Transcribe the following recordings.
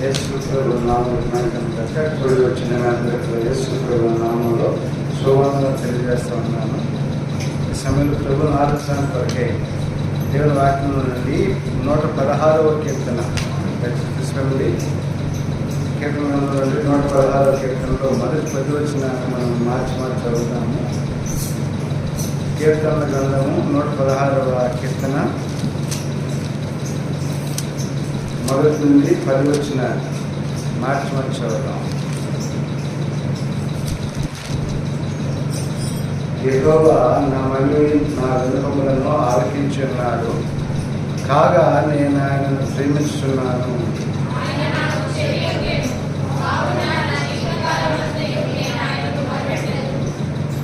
యేసు ప్రభు నామంలో కూడి వచ్చిన అందరికీ యేసు ప్రభు నామంలో శుభవందనం తెలియజేస్తూ ఉన్నాను. ఈ సమయంలో ప్రభు ఆలోచన కొరకే దేవుని వాక్యంలో నుండి 116వ కీర్తన తీసుకెళ్ళి కీర్తనలో 116వ కీర్తనలో మొదటి 10 వచనాన్ని మనం మార్చి చదువుతాము. కీర్తనల గ్రంథము 116వ కీర్తన మొదటి నుండి 10 వచనాన్ని మార్చి చదువుతాం. యెహోవా నా మనవి నా విన్నపములను ఆలకించి ఉన్నాడు, కాగా నేను ఆయనను ప్రేమిస్తున్నాను.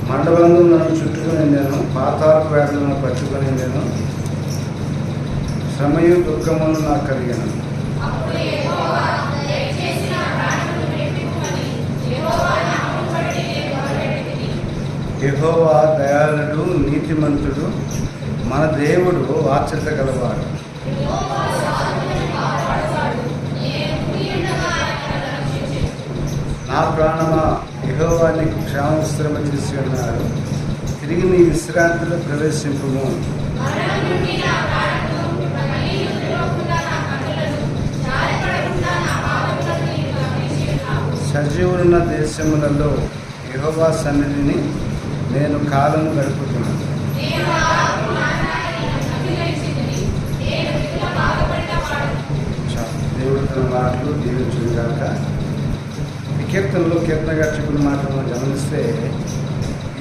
మండబంధం నన్ను చుట్టుకొని నేను పాతాళపు వేదనను పట్టుకొని నేను శ్రమయు దుఃఖమును నాకు కలిగాను. యెహోవా దయాళుడు, నీతిమంతుడు, మన దేవుడు వాత్సల్యత గలవాడు. నా ప్రాణమా యెహోవా నీకు క్షేమవిశ్రమ చేసి ఉన్నాడు, తిరిగి నీ విశ్రాంతిలో ప్రవేశింపుము. సజీవులున్న దేశములలో యెహోవా సన్నిధిని నేను కాలం గడుపుతున్నాను. దేవుడు తన మాటలు దీవించుగాక. ఈ కీర్తనలో కీర్తనగా చెప్పిన మాటలను గమనిస్తే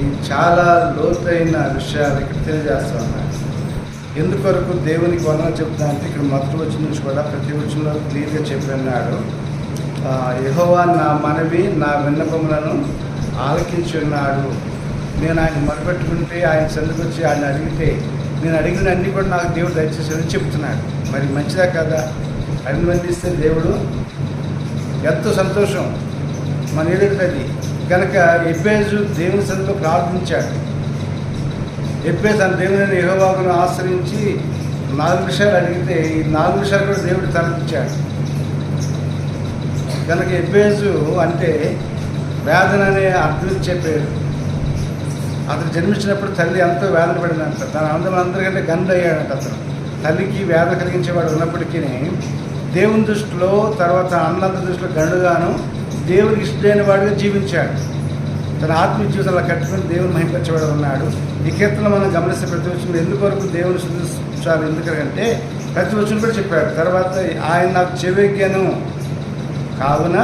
ఈ చాలా లోతైన విషయాలు ఇక్కడ తెలియజేస్తూ ఉన్నాయి. ఎందుకొరకు దేవునికి వందనాలు చెప్తా అంటే ఇక్కడ మొదటి వచ్చిన నుంచి కూడా ప్రతి వచ్చినలో క్లియర్గా చెప్పన్నాడు. యెహోవా నా మనవి నా విన్నపములను ఆలకించి ఉన్నాడు. నేను ఆయన మొదలుపెట్టుకుంటే ఆయన సందుకు వచ్చి ఆయన అడిగితే నేను అడిగిన అన్నీ కూడా నాకు దేవుడు దయచేసి చెప్తున్నాడు. మరి మంచిదా కదా? అభినందిస్తే దేవుడు ఎంతో సంతోషం మన ఏడుతుంది కనుక ఎబ్బేజు దేవుని సందులో ప్రార్థించాడు. ఎబ్బేజు తన దేవుని యెహోవాను ఆశ్రయించి 4 విషయాలు అడిగితే ఈ 4 విషయాలు కూడా దేవుడు తలపించాడు. కనుక ఎబ్బేజు అంటే వేదన అనే అర్థం చెప్పారు. అతను జన్మించినప్పుడు తల్లి ఎంతో వేదన పడిందంట. తన అందరికంటే గండు అయ్యాడంట. అతను తల్లికి వేదన కలిగించేవాడు ఉన్నప్పటికీ దేవుని దృష్టిలో తర్వాత అన్నంత దృష్టిలో గండుగాను దేవునికి ఇష్టమైన వాడిగా జీవించాడు. తన ఆత్మీయ జీవితంలో కట్టుకుని దేవుని మహిమపరిచేవాడు ఉన్నాడు. ఈ కీర్తనలో మనం గమనిస్తే ప్రతి వచ్చిన ఎందుకొరకు దేవుని శుద్ధించాలి, ఎందుకంటే ప్రతి వచ్చిన కూడా చెప్పాడు. తర్వాత ఆయన నాకు చెవిగాను కావున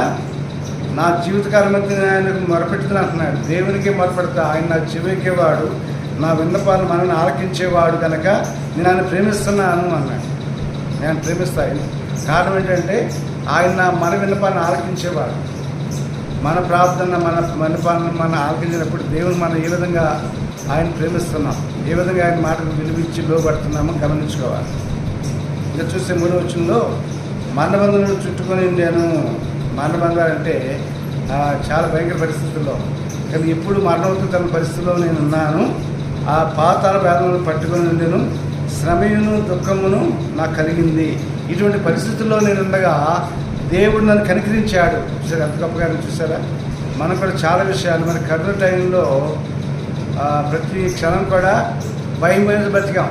నా జీవితకాలం అంతా ఆయనకు మొరపెడుతున్నా అంటున్నాడు. దేవునికి మొరపెడతా, ఆయన నాకు చెవికేవాడు, నా విన్నపాలను మనల్ని ఆలకించేవాడు కనుక నేను ఆయన ప్రేమిస్తున్నాను అన్నాడు. నేను ప్రేమిస్తాను. కారణం ఏంటంటే ఆయన మన విన్నపాలను ఆలకించేవాడు. మన ప్రార్థన మన విన్నపాలను మనం ఆలకించినప్పుడు దేవుని మనం ఏ విధంగా ఆయన ప్రేమిస్తున్నాం, ఏ విధంగా ఆయన మాటకు విలువించి లోబడుతున్నామో గమనించుకోవాలి. ఇంకా చూస్తే 3వ వచనంలో మండబంధులను చుట్టుకొని నేను మరణబంధాలు అంటే చాలా భయంకర పరిస్థితుల్లో, కానీ ఎప్పుడు మరణోత్తర పరిస్థితుల్లో నేను ఉన్నాను. ఆ పాతాళ వేదనను పట్టుకొని నేను శ్రమయును దుఃఖమును నాకు కలిగింది. ఇటువంటి పరిస్థితుల్లో నేను ఉండగా దేవుడు నన్ను కనికరించాడు. చూసారా ఎంత గొప్పగా చూసారా? మనం కూడా చాలా విషయాలు మన కరోనా టైంలో ప్రతి క్షణం కూడా భయం బతికాం.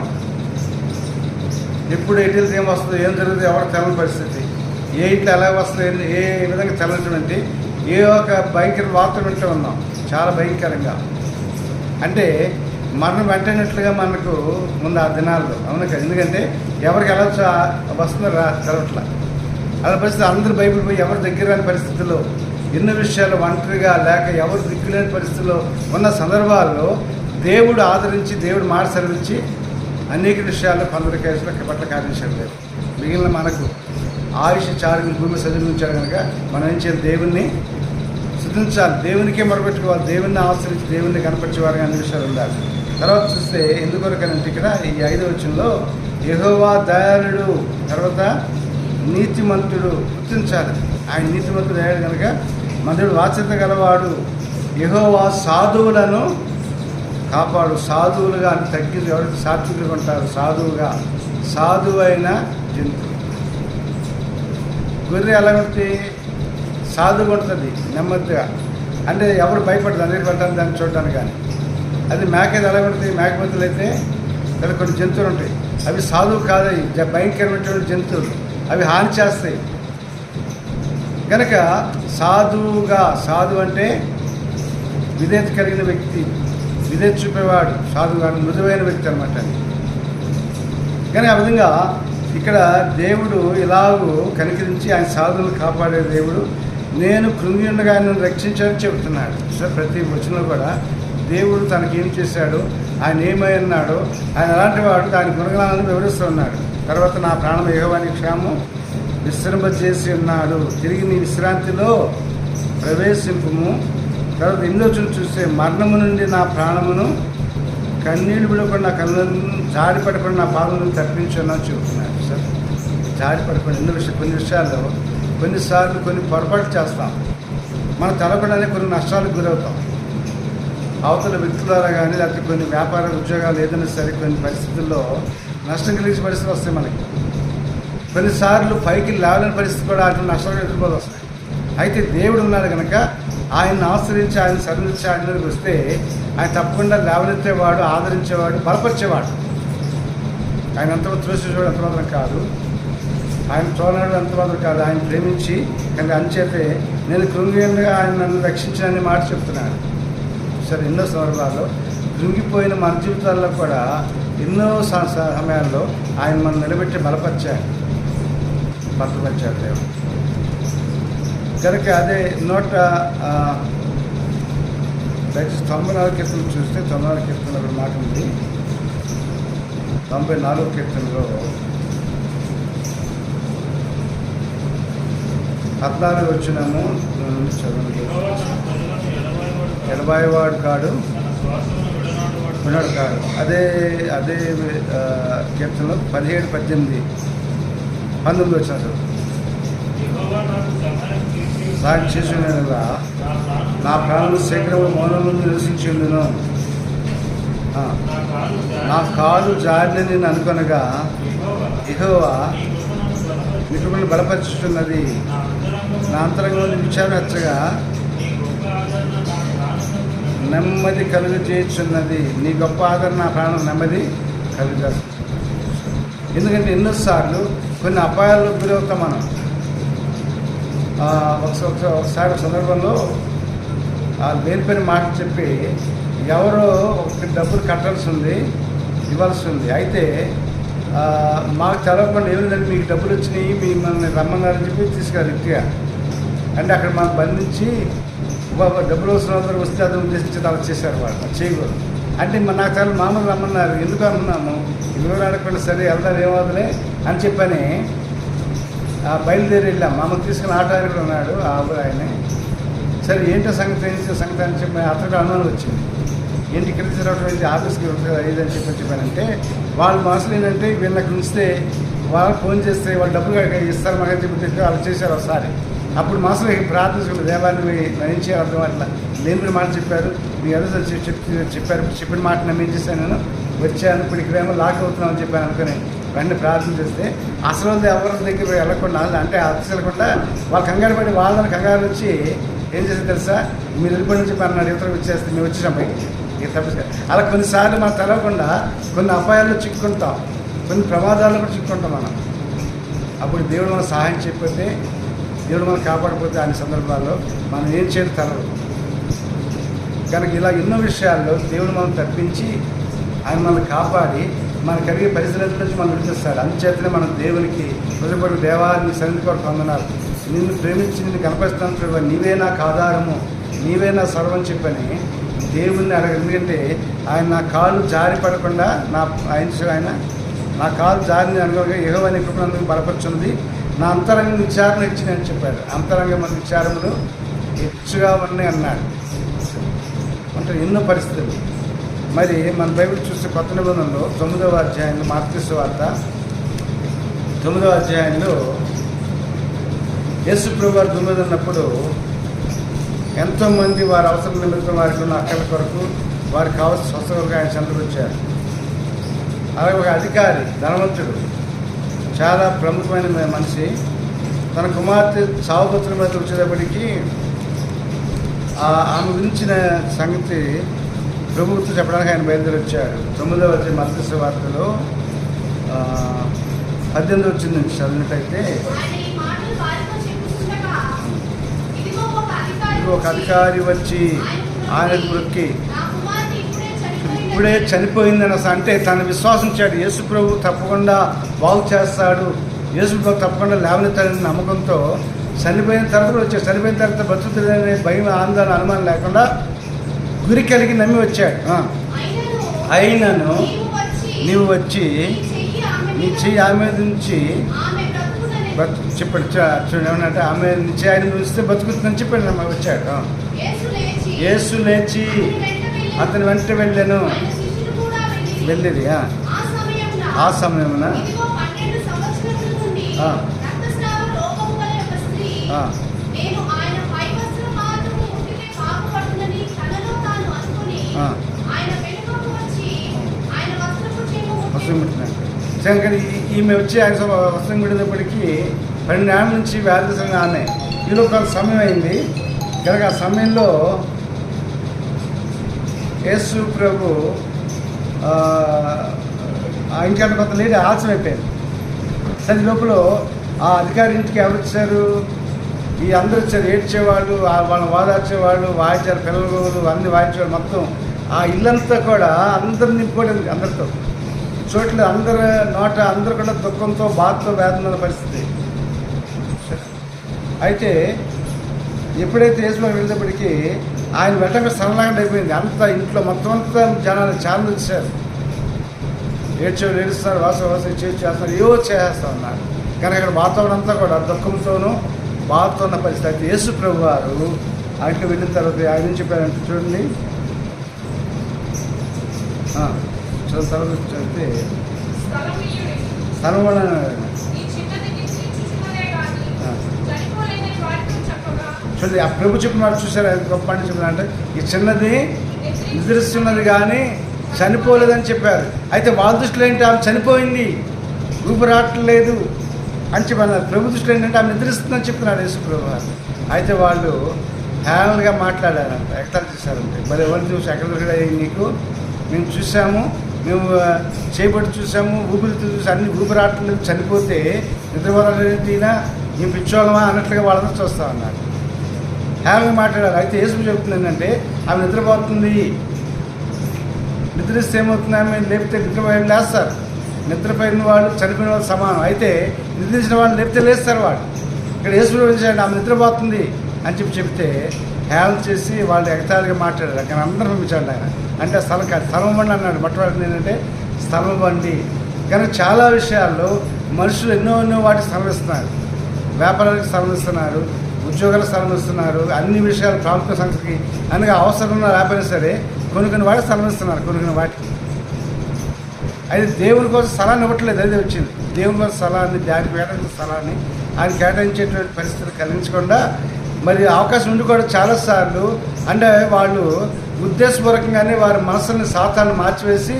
ఎప్పుడు ఎటు ఏం వస్తుందో, ఏం జరుగుతుందో ఎవరు తెలని పరిస్థితి, ఏ ఇంట్లో ఎలా వస్తుంది, ఏ విధంగా తెలనటువంటి ఏ ఒక భయంకర వార్త వింటూ ఉన్నాం. చాలా భయంకరంగా అంటే మరణం వెంటనట్లుగా మనకు ముందు ఆ దినాల్లో అవును కదా. ఎందుకంటే ఎవరికి ఎలా వస్తుందో తెలవట్లా. అలా పరిస్థితి అందరూ బైబిల్ పోయి ఎవరు దగ్గర రాని పరిస్థితుల్లో, ఎన్నో విషయాలు ఒంటరిగా లేక ఎవరు దిక్కులేని పరిస్థితుల్లో ఉన్న సందర్భాల్లో దేవుడు ఆదరించి దేవుడు మాట సెలవించి అనేక విషయాల్లో కొందరి కేసులో పట్ల కార్యం లేదు. మిగిలిన మనకు ఆయుష్ చారుని భూమి సజీవించాడు కనుక మనం ఏం చేయాలి? దేవుణ్ణి స్తుతించాలి, దేవునికే మొరపెట్టుకోవాలి, దేవుణ్ణి ఆశ్రయించి దేవుణ్ణి కనపరిచేవారు అనే విషయాలు ఉండాలి. తర్వాత చూస్తే ఎందుకొరకనంటే ఇక్కడ ఈ 5వ వచనంలో యెహోవా దయాళుడు, తర్వాత నీతిమంతుడు గుర్తించాలి. ఆయన నీతిమంతుడు అయ్యాడు కనుక మన దేవుడు వాత్సల్యత గలవాడు. యెహోవా సాధువులను కాపాడు. సాధువులుగా అని తగ్గింది ఎవరికి సాత్వికులుగా ఉంటారు. సాధువుగా సాధువైన జంతువు గొర్రె ఎలా ఉంటుంది, సాధుగా ఉంటుంది, నెమ్మదిగా, అంటే ఎవరు భయపడదు అందరికి పడతాను దాన్ని చూడటానికి. కానీ అది మేక ఎలా ఉంటుంది, మేకపోతులు అయితే లేదా కొన్ని జంతువులు ఉంటాయి, అవి సాధువు కాదు, భయంకరమైనటువంటి జంతువులు, అవి హాని చేస్తాయి. కనుక సాధు అంటే విధేయత కలిగిన వ్యక్తి, విధేయత చూపేవాడు సాధువు కాదు, మృదువైన వ్యక్తి అనమాట. కానీ ఆ విధంగా ఇక్కడ దేవుడు ఇలాగూ కనికరించి ఆయన సాధువులను కాపాడే దేవుడు, నేను కృంగి ఉండగా ఆయనను రక్షించాలని చెబుతున్నాడు. సో ప్రతి వచనంలో కూడా దేవుడు తనకేం చేశాడు, ఆయన ఏమై ఉన్నాడో, ఆయన అలాంటి వాడు దాని గుణగణాలను వివరిస్తూ ఉన్నాడు. తర్వాత నా ప్రాణం యెహోవాని క్షేమం విశ్రమింపజేసి ఉన్నాడు, తిరిగి నీ విశ్రాంతిలో ప్రవేశింపుము. తర్వాత ఎన్నో చూస్తే మరణము నుండి నా ప్రాణమును, కన్నీళ్ళు విడకుండా నా కళ్ళను, జారి పడకుండా నా పాదములను తప్పించున్నాను చెబుతున్నాడు. సార్ జారి పడకుండా కొన్ని విషయాల్లో కొన్నిసార్లు కొన్ని పొరపాటు చేస్తాం, మనం తెలకుండానే కొన్ని నష్టాలకు గురవుతాం. అవతల వ్యక్తుల ద్వారా కానీ లేకపోతే కొన్ని వ్యాపార ఉద్యోగాలు ఏదైనా సరే కొన్ని పరిస్థితుల్లో నష్టం కలిగించే పరిస్థితులు వస్తాయి మనకి. కొన్నిసార్లు పైకి లేవలేని పరిస్థితి కూడా అటువంటి నష్టాలు ఎదుర్కోవాలి వస్తాయి. అయితే దేవుడు ఉన్నాడు కనుక ఆయన్ని ఆశ్రయించి ఆయన సరిచి ఆయనకి వస్తే ఆయన తప్పకుండా లేవనెత్తేవాడు, ఆదరించేవాడు, బలపరిచేవాడు. ఆయన ఎంతమంది త్రోసేవాడు ఎంతమాత్రం కాదు, ఆయన చూడనాడు ఎంతమాత్రం కాదు, ఆయన ప్రేమించి కానీ అంచేతే నేను కృంగిగా ఆయన నన్ను రక్షించానని మాట చెప్తున్నాడు. సరే ఎన్నో సందర్భాల్లో కృంగిపోయిన మన జీవితాల్లో కూడా ఎన్నో సమయాల్లో ఆయన మనం నిలబెట్టి బలపరిచాడు దేవుడు. కనుక అదే 94 కీర్తనలు చూస్తే 94 కీర్తనలో ఒక మాట ఉంది. 94 కీర్తనలో 14 వచ్చినాము చదువు. ఎడబాయివాడు కాడు, వినడు కాడు. అదే కీర్తనలో 17, 18, 19 వచ్చిన చదువు. సాగు చేసిన నా ప్రాణం శీఘ్రము మౌనంలో నివసించి ఉండును, నా కాలు జారిని నేను అనుకొనగా యెహోవా నిపుణులను బలపరుచుతున్నది, నా అంతరంగంలో విచారణ హెచ్చగా నెమ్మది కలుగు చేయుచున్నది. నీ గొప్ప ఆదరణ నా ప్రాణం నెమ్మది కలుగజేస్తుంది. ఎందుకంటే ఎన్నోసార్లు కొన్ని అపాయాలకు గురవుతాం మనం. ఒకసారి సందర్భంలో లేనిపోయిన మాట చెప్పి ఎవరో ఒక డబ్బులు కట్టాల్సి ఉంది, ఇవ్వాల్సి ఉంది. అయితే మాకు తెలవకుండా ఏమిటంటే మీకు డబ్బులు వచ్చినాయి, మిమ్మల్ని రమ్మన్నారని చెప్పి తీసుకెళ్ళారు ఇంటిగా. అంటే అక్కడ మాకు బంధించి డబ్బులు వస్తున్న వస్తే అది ఉద్దేశించి అలా చేశారు, వాళ్ళు చేయకూడదు. అంటే నాకు చాలా మామూలు రమ్మన్నారు, ఎందుకు అనుకున్నాము వివరాలు అడగకుండా సరే వెళ్దాం ఏమవుతులే అని చెప్పని బయలుదేరి వెళ్ళాం. మామూలు తీసుకుని ఆటో ఆయన కూడా ఉన్నాడు, ఆ ఊరు ఆయనే. సరే ఏంటో సంగతి అని చెప్పి అతనికి అనుమానం వచ్చింది. ఏంటి ఇక్కడ తీసుకురావడం ఆఫీస్కి ఇది అని చెప్పానంటే వాళ్ళు మనసులు ఏంటంటే వీళ్ళకి ఉంచితే వాళ్ళు ఫోన్ చేస్తే వాళ్ళు డబ్బులు ఇస్తారు మాకని చెప్పి వాళ్ళు చేశారు ఒకసారి. అప్పుడు మనసులో ప్రార్థించుకుంటే దేవాన్ని నయించే అర్థం అట్లా లేని మాట చెప్పారు, మీ ఎవరు చెప్పారు, చెప్పిన మాట నేను ఏం చేశాను, నేను వచ్చాను, ఇప్పుడు ఇక్కడేమో లాక్ అవుతున్నామని చెప్పాను అనుకుని వెంటనే ప్రార్థన చేస్తే అసలు ఎవరి దగ్గర వెళ్ళకుండా అంటే అసలుకుండా వాళ్ళు కంగారు పడి వాళ్ళని కంగారు వచ్చి ఏం చేస్తే తెలుసా, మీరు వెళ్ళిపోయి చెప్పి అన్నాడు, ఇతరులకు వచ్చేస్తే మేము వచ్చేసాం పైకి. అలా కొన్నిసార్లు మనం తెలవకుండా కొన్ని అపాయాల్లో చిక్కుంటాం, కొన్ని ప్రమాదాల్లో కూడా చిక్కుంటాం మనం. అప్పుడు దేవుడు మనం సహాయం చెప్పితే, దేవుడు మనం కాపాడకపోతే అన్ని సందర్భాల్లో మనం ఏం చేయాలి తెలవదు. కనుక ఇలా ఎన్నో విషయాల్లో దేవుడు మనం తప్పించి ఆయన మనల్ని కాపాడి మన కలిగే పరిస్థితుల నుంచి మనం విడిచిస్తాడు. అందుచేతనే మనం దేవునికి హృదయపడి దేవాన్ని సన్నిధి కూడా పొందన్నారు. నిన్ను ప్రేమించి నిన్ను కనపరుస్తాను, నీవే నాకు ఆధారము, నీవే నా సర్వం చెప్పని దేవుణ్ణి అడగ. ఎందుకంటే ఆయన నా కాళ్ళు జారి పడకుండా ఆయన నా కాళ్ళు జారిని అనుకోగా యెహోవా నీ కృపను బలపరుచున్నది, నా అంతరంగ విచారణ ఇచ్చింది అని చెప్పాడు. అంతరంగ మన విచారములు హెచ్చుగా ఉన్నాయి అన్నాడు. అంటే ఎన్నో పరిస్థితులు. మరి మన బైబిల్ చూస్తే కొత్త నిబంధనలో 9వ అధ్యాయంలో మార్కు సువార్త 9వ అధ్యాయంలో యేసు ప్రభువు వారు దుమ్మెద ఉన్నప్పుడు ఎంతోమంది వారి అవసరం నిమిత్తం వారికి ఉన్న అక్కల కొరకు వారికి కావాల్సిన స్వస్థ కొరకు ఆయన చెంతకు వచ్చారు. అలాగే ఒక అధికారి, ధనవంతుడు, చాలా ప్రముఖమైన మనిషి, తన కుమార్తె సావుపత్రుల మీద వచ్చేటప్పటికి ఆమె గురించిన సంగతి ప్రభుత్వం చెప్పడానికి ఆయన బయలుదేరి వచ్చాడు. 9వ అధ్యాయం మత్తయి వార్తలో 18 వచ్చింది నుంచి చదివినట్టయితే, ఒక అధికారి వచ్చి ఆయన మొక్కి ఇప్పుడే చనిపోయిందని అంటే తను విశ్వాసించాడు. యేసు ప్రభు తప్పకుండా బాగు చేస్తాడు, యేసు ప్రభు తప్పకుండా లేవనెత్తాడని నమ్మకంతో చనిపోయిన తర్వాత వచ్చాడు. చనిపోయిన తర్వాత బతుకుతుందనే భయం, ఆందోళన, అనుమానం లేకుండా గురి కలిగి నమ్మి వచ్చాడు. అయినను నీవు వచ్చి నీ చెయ్యి ఆమె నుంచి చెప్పాడు. చూడండి ఏమన్నంటే ఆమె నుంచి ఆయన చూస్తే బతుకుతుందని చెప్పాడు. వచ్చాడు. యేసు లేచి అతని వెంట వెళ్ళాను. వెళ్ళేది ఆ సమయమున కానీ ఈమె వచ్చి ఆయన వస్త్రం విడినప్పటికీ 12 ఏళ్ళ నుంచి వ్యాధిస్తున్న ఆమె. ఈలో కొంత సమయం అయింది కనుక ఆ సమయంలో యేసు ప్రభు ఇంకంటే కొంత లేడీ ఆలస్యం అయిపోయింది. సరే లోపల ఆ అధికారి ఇంటికి ఎవరు వచ్చారు? ఈ అందరూ వచ్చారు. ఏడ్చేవాళ్ళు, వాళ్ళని వాదార్చేవాళ్ళు, వాయించారు, పిల్లలు అన్ని వాయించేవాళ్ళు. మొత్తం ఆ ఇల్లంతా కూడా అందరు నింపుకోవడం, అందరితో చోట్ల అందరు నోట అందరు కూడా దుఃఖంతో, బాధతో, వేదన పరిస్థితి. అయితే ఎప్పుడైతే యేసులోకి వెళ్ళేటప్పటికీ ఆయన వెంటనే సరళంగా అయిపోయింది. అంతా ఇంట్లో మొత్తం అంతా జనాలు చాలా వచ్చారు. ఏడ్చేవాళ్ళు ఏడుస్తున్నారు, వాస చేస్తున్నారు, ఏవో చేస్తూ ఉన్నారు. కానీ అక్కడ వాతావరణం అంతా కూడా దుఃఖంతోనూ బాధతో ఉన్న పరిస్థితి. అయితే యేసు ప్రభు వారు ఆయనకి వెళ్ళిన తర్వాత ఆయన నుంచి చెప్పారంటే చూడండి, చదివితే స్థలం చూడండి. ఆ ప్రభు చెప్పిన వాడు చూసారు ఆయన గొప్ప అని చెప్పినంటే ఈ చిన్నది నిద్రిస్తున్నది కానీ చనిపోలేదని చెప్పారు. అయితే వాళ్ళ దృష్టిలో ఏంటి? ఆమె చనిపోయింది, ఊపిరాటలేదు అని చెప్పన్నారు. ప్రభు దృష్టిలో ఏంటంటే ఆమె నిద్రిస్తుందని చెప్తున్నాడు యేసు ప్రభు. అయితే వాళ్ళు హ్యాండ్గా మాట్లాడారంట, ఎగతాలు చేశారంటే, మరి ఎవరిని చూసి ఎక్కడ దొరికాయి నీకు? మేము చూసాము, మేము చేపట్టి చూసాము, ఊపిరితో చూసి అన్ని ఊపిరాటలేదు, చనిపోతే నిద్రపోతానా మేము పిచ్చోళ్ళమా అన్నట్లుగా వాళ్ళని చూస్తా ఉన్నారు. హ్యాండ్గా మాట్లాడారు. అయితే యేసు చెబుతుంది ఏంటంటే ఆమె నిద్రపోతుంది, నిద్రిస్తే ఏమవుతుంది? ఆమె లేపితే నిద్రపోయి లేస్తారు. నిద్రపోయిన వాళ్ళు చనిపోయిన వాళ్ళు సమానం. అయితే నిద్రించిన వాళ్ళు లేపితే లేస్తారు వాళ్ళు. ఇక్కడ యేసు చేయండి ఆమె నిద్రపోతుంది అని చెప్తే హ్యాల్ చేసి వాళ్ళు ఎగతాళిగా మాట్లాడారు. కానీ అందరూ పంపించాడు ఆయన. అంటే స్థలం కాదు, స్థలం బండి అన్నాడు. మొట్టమొదటి ఏంటంటే స్థలం బండి. కనుక చాలా విషయాల్లో మనుషులు ఎన్నో వాటికి స్థలం ఇస్తున్నారు. వ్యాపారాలకు స్థలం ఇస్తున్నారు, ఉద్యోగాలకు స్థలం ఇస్తున్నారు, అన్ని విషయాలు ప్రాముఖ్య సంస్థకి అనగా అవసరం ఉన్న వ్యాపారం సరే కొన్ని వాటికి స్థలం ఇస్తున్నారు, కొన్ని వాటికి. అయితే దేవుని కోసం స్థలాన్ని ఇవ్వట్లేదు. అదే వచ్చింది. దేవుని కోసం స్థలాన్ని, దానికి కేటాయించిన స్థలాన్ని ఆయన కేటాయించేటువంటి పరిస్థితి కలిగించకుండా మరి అవకాశం ఉండి కూడా చాలాసార్లు అంటే వాళ్ళు ఉద్దేశపూర్వకంగానే వారి మనసుని సాతాన్ని మార్చివేసి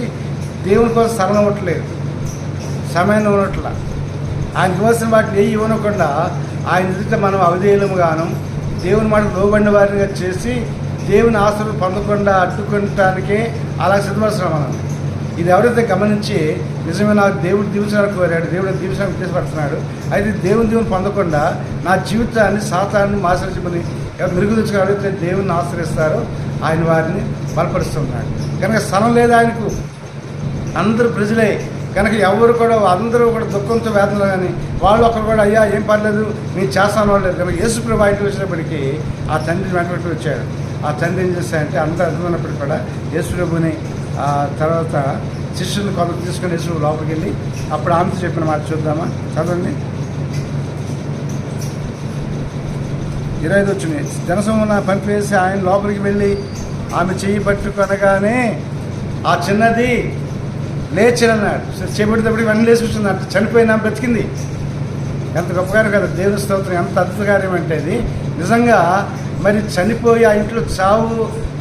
దేవుని కోసం స్థలం ఇవ్వట్లేదు, సమయం ఇవ్వట్లా. ఆయన ఇవ్వాల్సిన వాటిని ఇవ్వనకుండా ఆయన ఎదుట మనం అవిధేయులముగాను దేవుని మాట లోబడిన వారిగా చేసి దేవుని ఆశలు పొందకుండా అడ్డుకోవటానికే అలా సిద్ధపడుతున్నాం మనం. ఇది ఎవరైతే గమనించి నిజమే నాకు దేవుడు దీవించడానికి కోరాడు, దేవుడు దీవించడానికి ఉద్దేశపడుతున్నాడు, అయితే దేవుని పొందకుండా నా జీవితాన్ని సాతాన్ని ఆశ్రయించమని ఎవరు మెరుగుదించుకుని ఎవరైతే దేవుని ఆశ్రయిస్తారో ఆయన వారిని బలపరుస్తున్నాడు. కనుక స్థలం లేదు ఆయనకు, అందరూ ప్రజలే. కనుక ఎవరు కూడా అందరూ కూడా దుఃఖంతో వేదనలు కానీ వాళ్ళు ఒకరు కూడా అయ్యా ఏం పర్లేదు నేను చేస్తాను వాళ్ళు. కనుక యేసు ప్రభు ఇంటికి వచ్చినప్పటికీ ఆ తండ్రిని వెంటబెట్టి వచ్చాడు. ఆ తండ్రి ఏం చేస్తాయంటే అందరూ అర్థమైనప్పటికీ కూడా యేసు ప్రభుని తర్వాత శిష్యుని కొంత తీసుకుని యేసు లోపలికి వెళ్ళి అప్పుడు ఆమెతో చెప్పిన మాట చూద్దామా, చదవండి. 25 వచ్చినాయి. జనసమూహం పంపివేసి ఆయన లోపలికి వెళ్ళి ఆమె చెయ్యి పట్టుకొనగానే ఆ చిన్నది లేచినన్నాడు. చేపట్టేటప్పటికి వెంటనే లేచి వచ్చింది. అంటే చనిపోయినా బ్రతికింది. ఎంత గొప్ప కార్యం కదా, దేవుని స్తోత్రం. ఎంత అద్భుత కార్యం అంటే అది నిజంగా. మరి చనిపోయి ఆ ఇంట్లో చావు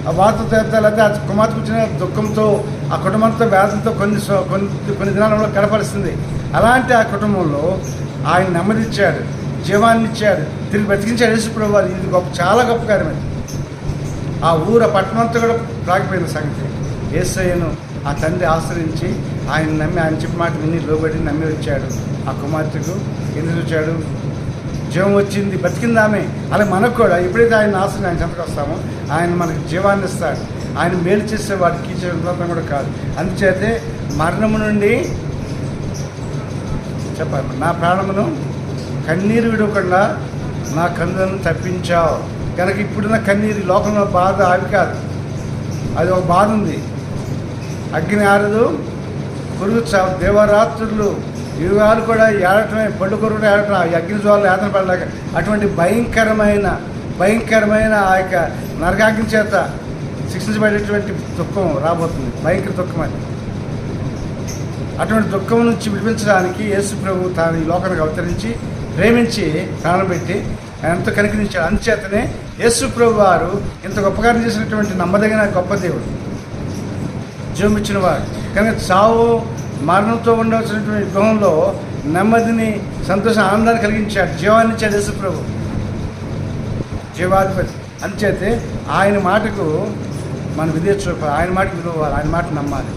ఆ వార్త లేకపోతే ఆ కుమార్తెకు వచ్చిన దుఃఖంతో ఆ కుటుంబంతో వేదంతో కొన్ని దినాలలో గడపరుస్తుంది. అలాంటి ఆ కుటుంబంలో ఆయన నెమ్మదిచ్చాడు. జీవాన్ని ఇచ్చాడు, తిరిగి బ్రతికించాడు యేసుప్రభు వారు. ఇది గొప్ప, చాలా గొప్ప కార్యం. ఆ పట్టణం అంతా కూడా రాకపోయిన సంగతి. యేసయ్యను ఆ తండ్రి ఆశ్రయించి ఆయన నమ్మి, ఆయన చెప్పిన మాట విని లోబడి నమ్మి వచ్చాడు. ఆ కుమార్తెకు ఎందుకు వచ్చాడు? జీవం వచ్చింది, బతికింది ఆమె. అలాగే మనకు కూడా ఎప్పుడైతే ఆయన ఆశ్రయం, ఆయన చెంతకు వస్తామో ఆయన మనకు జీవాన్ని ఇస్తాడు. ఆయన మేలు చేసే వాడికి ఇచ్చే కూడా కాదు. అందుచేతే మరణము నుండి చెప్పాలి, నా ప్రాణమును కన్నీరు విడవకుండా నా కన్నులను తప్పించావు. కనుక ఇప్పుడున్న కన్నీరు, లోకంలో బాధ అవి కాదు, అది ఒక బాధ ఉంది. అగ్ని ఆరదు, పురుగు చావు, దేవరాత్రులు యుగాలు కూడా ఏడటమే, పళ్ళు కొరకు ఏడటం, ఆ అగ్ని జ్వాలు ఏదన పడలేక అటువంటి భయంకరమైన ఆ యొక్క నరకాగ్ని చేత శిక్షించబడేటువంటి దుఃఖం రాబోతుంది. భయంకర దుఃఖం అది. అటువంటి దుఃఖం నుంచి విడిపించడానికి యేసు ప్రభు తాను ఈ లోకానికి అవతరించి ప్రేమించి ప్రాణం పెట్టి ఆయన ఎంతో కనికరించాడు. అందుచేతనే యేసు ప్రభు వారు ఇంత గొప్పగారం చేసినటువంటి నమ్మదగిన గొప్ప దేవుడు, జీవం ఇచ్చిన వాడు. కనుక చావు మరణంతో ఉండవలసినటువంటి గృహంలో నెమ్మదిని, సంతోషం, ఆనందాన్ని కలిగించాడు. జీవాన్ని ఇచ్చాడు యేసు ప్రభు, జీవాధిపతి. అందుచేతే ఆయన మాటకు మనం విధేయత చూపాలి, ఆయన మాట విలువాలి, ఆయన మాట నమ్మాలి.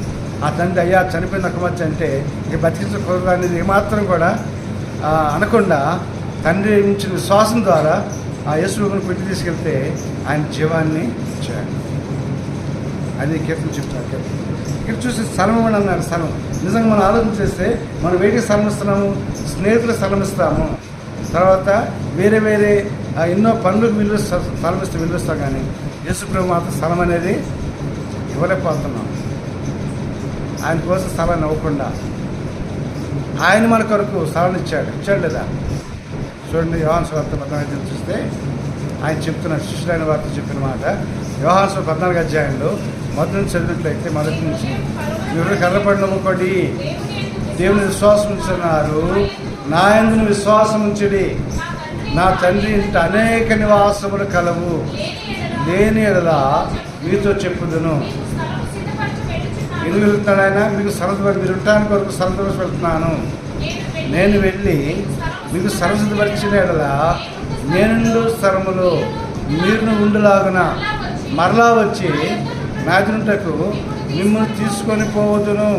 ఆ తండ్రి అయ్యా చనిపోయిన ఒక మధ్య అంటే ఇక బతికించకూడదు అనేది ఏమాత్రం కూడా అనకుండా తండ్రి నుంచి విశ్వాసం ద్వారా ఆ యేసుని పెట్టి తీసుకెళ్తే ఆయన జీవాన్ని ఇచ్చాడు. అది కీర్తన చెప్తారు. ఇక్కడ చూసి స్థలం అని అన్నారు. స్థలం నిజంగా మనం ఆలోచన చేస్తే మనం వేటికి స్థలం ఇస్తున్నాము? స్నేహితులకు స్థలం ఇస్తాము, తర్వాత వేరే ఎన్నో పనులకు విలువిస్తాం. కానీ యేసుప్రభు మాత్రం స్థలం అనేది ఇవ్వలేకపోతున్నాం. ఆయన కోసం స్థలాన్ని ఇవ్వకుండా ఆయన మన కొరకు స్థలాన్ని ఇచ్చాడు లేదా? చూడండి, యోహాను సువార్త 14 చూస్తే ఆయన చెప్తున్నాడు, శిష్యులైన వారితో చెప్పిన మాట. యోహాను సువార్త 14 అధ్యాయంలో మొదటి నుంచి చదివినట్లయితే, మొదటి నుంచి మీరు కర్రపడినొకటి దేవుని విశ్వాసం ఉంచున్నారు, నా యందు విశ్వాసం ఉంచుడి, నా తండ్రి ఇంట అనేక నివాసములు కలవు, లేని ఎడల మీతో చెప్పుదును. ఎందుకు వెళ్తున్నాడు ఆయన? మీకు మీరు ఉండటానికి వరకు సరస్సు వెళ్తున్నాను. నేను వెళ్ళి మీకు సరస్సుపరిచిన ఎడల నేను స్థలములో మీరు ఉండులాగున మరలా వచ్చి నాదినుటకు మిమ్మల్ని తీసుకొని పోవదును.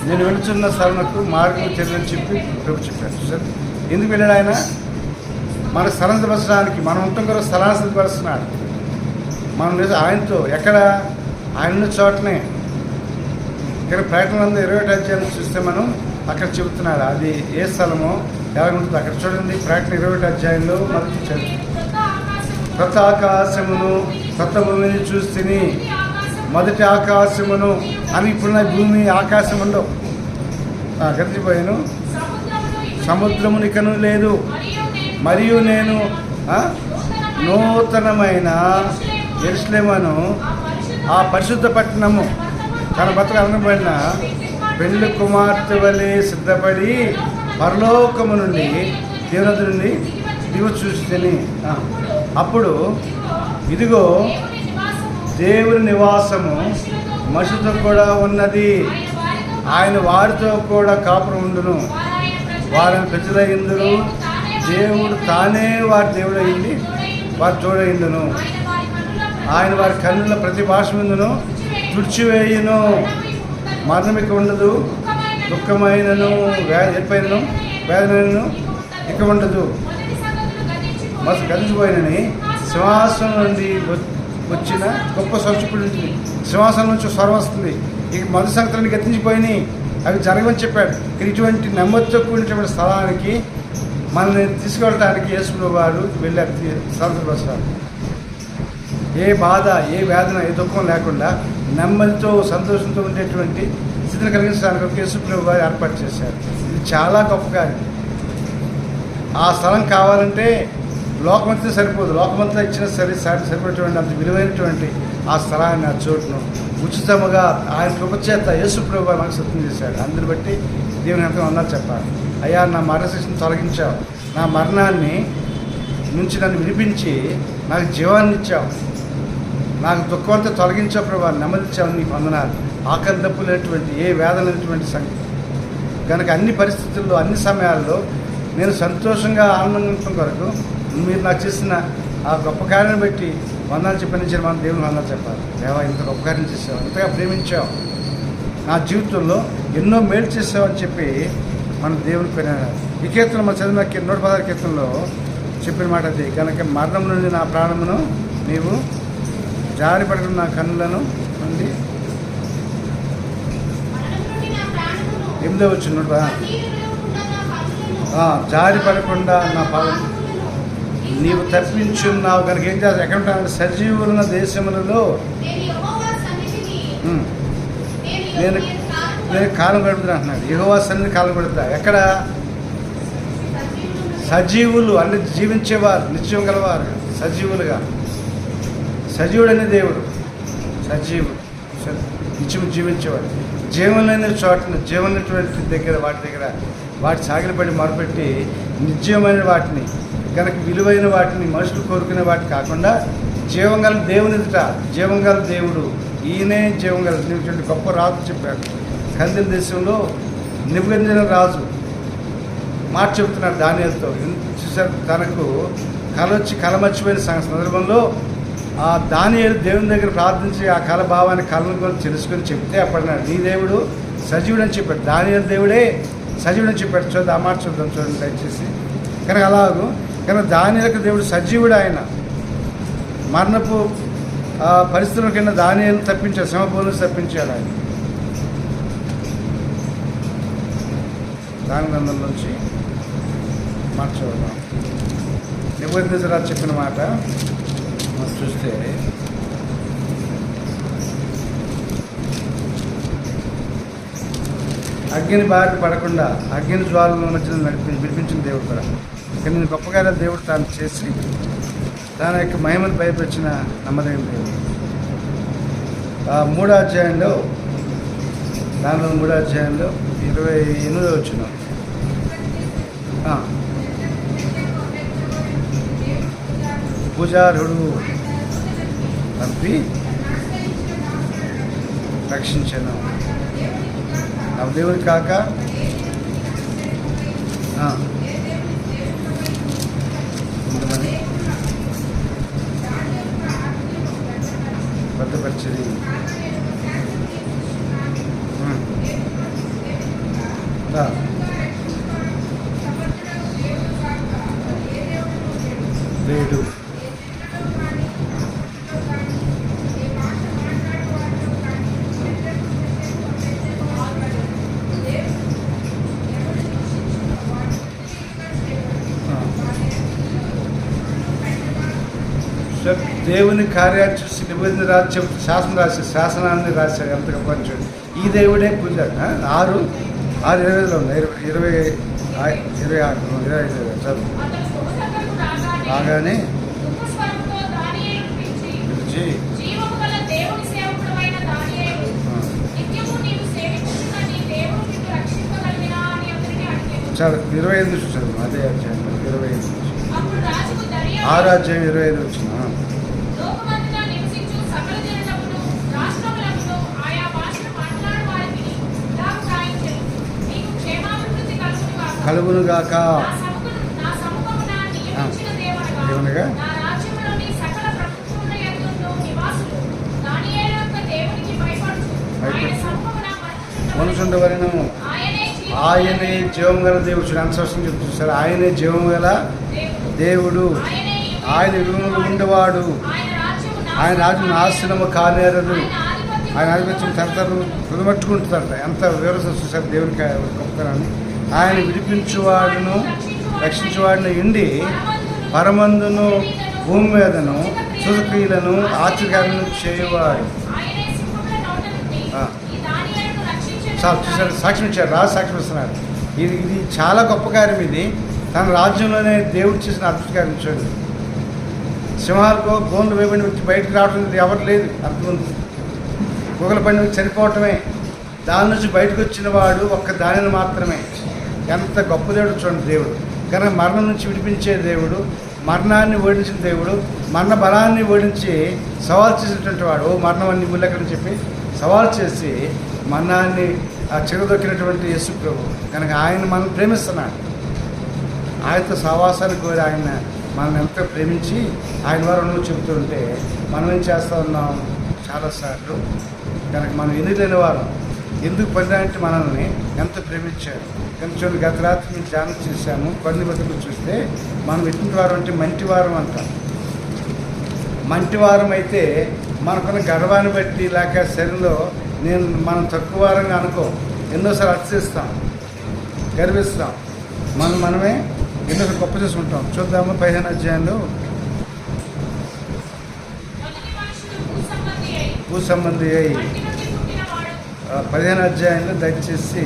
నేను వెళుతున్న స్థలమునకు మార్గం తెలియని చెప్పి ప్రభు చెప్పాడు. సరే, ఎందుకు వెళ్ళాడు ఆయన? మన స్థలం పరచడానికి, మనం ఉంటాం కూడా స్థలాన్ని సిద్ధపరుస్తున్నాడు. మనం లేదు ఆయనతో ఎక్కడ? ఆయన ఉన్న చోటనే. ఇక్కడ ప్రకటన 21 అధ్యాయం చూస్తే మనం అక్కడ చెబుతున్నాడు అది ఏ స్థలమో ఎలా ఉంటుంది అక్కడ చూడండి. ప్రకటన 21 అధ్యాయంలో మొదటి చదువు, కొత్త ఆకాశమును కొత్త భూమిని చూస్తేని, మొదటి ఆకాశమును అని. ఇప్పుడున్న భూమి ఆకాశం ఉండవు, గతిపోయాను. సముద్రమును ఇకను లేదు, మరియు నేను నూతనమైన యెరూషలేమును, ఆ పరిశుద్ధ పట్టణము, తన భర్తకు అనబడిన పెళ్లి కుమార్తె వలె సిద్ధపడి పరలోకము నుండి దేవుని నుండి దిగు చూస్తేని. అప్పుడు ఇదిగో దేవుని నివాసము మనుషులతో కూడా ఉన్నది, ఆయన వారితో కూడా కాపురం ఉండును, వారిని ప్రజలయ్యిందురు, దేవుడు తానే వారి దేవుడయ్యింది, వారి తోడయ్యిందును, ఆయన వారి కన్నుల ప్రతి భాష ముందును తుడిచివేయును, మరణమిక ఉండదు, దుఃఖమైనను ఎప్పైనను వేదనను ఇక ఉండదు. మస్తు గతించిపోయినని సింహాసనం నుండి వచ్చిన గొప్ప స్వచ్ఛపుడు సింహాసనం నుంచి స్వరం వస్తుంది. ఇక మధు సంగతులన్నీ గతించిపోయినాయి, అవి జరగమని చెప్పాడు. ఇటువంటి నెమ్మదితో కూడినటువంటి స్థలానికి మనల్ని తీసుకెళ్ళటానికి యేసు వారు వెళ్ళారు. సంతోషపరుస్తారు. ఏ బాధ, ఏ వేదన, ఏ దుఃఖం లేకుండా నెమ్మదితో సంతోషంతో ఉండేటువంటి స్థితిని కలిగించడానికి యేసుప్రభు వారు ఏర్పాటు చేశారు. ఇది చాలా గొప్ప కార్యం. ఆ స్థలం కావాలంటే లోకమంతా సరిపోదు, లోకమంతా ఇచ్చిన సరిపోయేటువంటి అంత విలువైనటువంటి ఆ స్థలాన్ని, ఆ చోటును ఉచితముగా ఆయన కృపచేత యేసుప్రభు వారు మనకు సిద్ధం చేశాడు. అందుని బట్టి దేవుని ఎంతో అన్నారు చెప్పాలి. అయ్యా, నా మరణశిక్షను తొలగించావు, నా మరణాన్ని నుంచి నన్ను విడిపించి నాకు జీవాన్ని ఇచ్చావు, నాకు దుఃఖం అంతా తొలగించావు ప్రభావ, నెమ్మదిచ్చావు, నీకు వందనాలు. ఆకలి దప్పులేటువంటి ఏ వేదన అనేటువంటి సంగతి కనుక అన్ని పరిస్థితుల్లో అన్ని సమయాల్లో నేను సంతోషంగా ఆనందం కొరకు మీరు నాకు చేసిన ఆ గొప్ప కార్యాన్ని బట్టి వందనాలు చెప్పనిచ్చారు. మన దేవుని వందనాలు చెప్పాలి. దేవా, ఇంత గొప్ప కార్యం చేసావు, ఇంతగా ప్రేమించావు, నా జీవితంలో ఎన్నో మేలు చేసావు అని చెప్పి మన దేవుని పైన ఈ కీర్తన మన చదివిన 116 కీర్తనలో చెప్పిన మాట అది. కనుక మరణం నుండి నా ప్రాణమును నీవు జారిపడుకున్న నా కన్నులను నుండి 8వ వచనం జారిపడకుండా నా పాదం నీవు తప్పించున్నావు. కనుక ఏం చేస్తావు? ఎక్కడ ఉంటానంటే సజీవులున్న దేశములలో నేను కాలం గడుపుతా అంటున్నాడు. యెహోవా సన్నిధిని కాలం గడుపుతా. ఎక్కడ? సజీవులు అంటే జీవించేవారు, నిత్యం గలవారు, సజీవులుగా. సజీవుడనే దేవుడు, సజీవుడు, నిత్యం జీవించేవాడు. జీవనైన చోటను, జీవనటువంటి దగ్గర వాటి సాగిలపడి మొరపెట్టి నిత్యమైన వాటిని, కనుక విలువైన వాటిని, మనుషులు కోరుకునే వాటి కాకుండా జీవంగల దేవుని ఎదుట, జీవంగల దేవుడు ఈయనే జీవంగల నీవు గొప్ప రాజు చెప్పాడు. కల్దీల దేశంలో నిబంధన రాజు మాట చెబుతున్నాడు దానియేలుతో. చూసారు, తనకు కల మర్చిపోయిన సందర్భంలో ఆ దానియేలు దేవుని దగ్గర ప్రార్థించి ఆ కళ భావాన్ని కళను కూడా తెలుసుకొని చెప్తే అప్పటినాడు నీ దేవుడు సజీవుడు అని చెప్పాడు. దానియేలు దేవుడే సజీవుడు అని చెప్పాడు. చూద్దాం ఆ మాట చూద్దాం, చూడండి దయచేసి. కనుక అలాగూ కనుక దానియేలుకు దేవుడు సజీవుడు. ఆయన మరణపు పరిస్థితుల కింద దానియేలును తప్పించాడు, శ్రమభూములను తప్పించాడు ఆయన. దాని గ్రంథం నుంచి మాట చూద్దాం. నెబుకద్నెజరు చెప్పిన మాట మనం చూస్తే అగ్ని బారి పడకుండా అగ్ని జ్వాలల మధ్యలో విడిపించిన దేవుడు కూడా. ఇక్కడ నేను గొప్పగా దేవుడు తాను చేసి తన యొక్క మహిమను భయపరిచిన నమ్మదగిన దేవుడు. 3వ అధ్యాయంలో దానిలో 3వ అధ్యాయంలో 28వ వచనం పూజారుడు పంపి రక్షించాను. నవదేవుడి కాక భద్రపరిచేది వేడు దేవుని కార్యాలు చూసి నిబంధన రాజు చెబుతూ శాసనాన్ని రాశారు. ఎంత గొప్ప ఈ దేవుడే పూజ. 6:25 ఉంది, 25 చదువు. బాగానే పిలిచి చాలు 25 చదువు. అదే అధ్యాయం 25 6వ అధ్యాయం 25 వచ్చిన కలుగునుగాక. దేవునిగా మనుషుండవలను ఆయనే జీవం గల దేవుడు. అంశం చెప్తున్నారు, ఆయనే జీవం గల దేవుడు, ఆయన విలువలు ఉండేవాడు, ఆయన రాజు నాశనము కానేరదు, ఆయన ఆధిపత్యం తరతరు తుదమట్టుకుంటుందంట. ఎంత వివరణ చూసారు దేవునికి గొప్పతనాన్ని. ఆయన విడిపించువాడును రక్షించేవాడిని ఉండి పరమందును భూమి మీదను సుఖక్రియలను ఆశ్చర్యాలను చేయవాడు. చూసారు, సాక్ష్యం ఇచ్చారు, రాజు సాక్ష్యం ఇస్తున్నారు. ఇది చాలా గొప్ప కార్యం. ఇది తన రాజ్యంలోనే దేవుడు చేసిన అద్భుత కార్యం. చూడండి, సింహాలకు గోన్లు వేయబడిన వ్యక్తి బయటకు రావడం ఎవరు లేదు, అర్థముంది. గోగుల పడిన వ్యక్తి చనిపోవటమే, దాని నుంచి బయటకు వచ్చిన వాడు ఒక్క దానిని మాత్రమే. ఎంత గొప్ప దేవుడు చూడండి దేవుడు. కనుక మరణం నుంచి విడిపించే దేవుడు, మరణాన్ని ఓడించిన దేవుడు, మరణ బలాన్ని ఓడించి సవాల్ చేసినటువంటి వాడు. ఓ మరణం అన్ని ముళ్ళెక్కడని చెప్పి సవాల్ చేసి మరణాన్ని చిరదొక్కినటువంటి యేసు ప్రభు. కనుక ఆయన మనం ప్రేమిస్తున్నాడు. ఆయనతో సహవాసానికి కోరి ఆయన మనల్ని ఎంతో ప్రేమించి ఆయన వారు చెబుతుంటే మనం ఏం చేస్తూ ఉన్నాం చాలాసార్లు కనుక మనం ఎన్ని లేని వారు ఎందుకు పొందాలంటే మనల్ని ఎంత ప్రేమించారు. కొంచెం గత రాత్రి మేము ధ్యానం చేశాము. కొన్ని బతుకు చూస్తే మనం ఎటువంటి వారం అంటే మంటివారం అంటాం. మంటివారం అయితే మనకున్న గర్వాన్ని బట్టి లేక శరీరంలో మనం తక్కువ వారంగా అనుకో ఎన్నోసార్లు అతిశిస్తాం, గర్విస్తాం, మనమే ఎన్నోసార్లు గొప్ప చేసుకుంటాం. చూద్దాము 15వ అధ్యాయంలో భూ సంబంధి అయి 15వ అధ్యాయంలో దయచేసి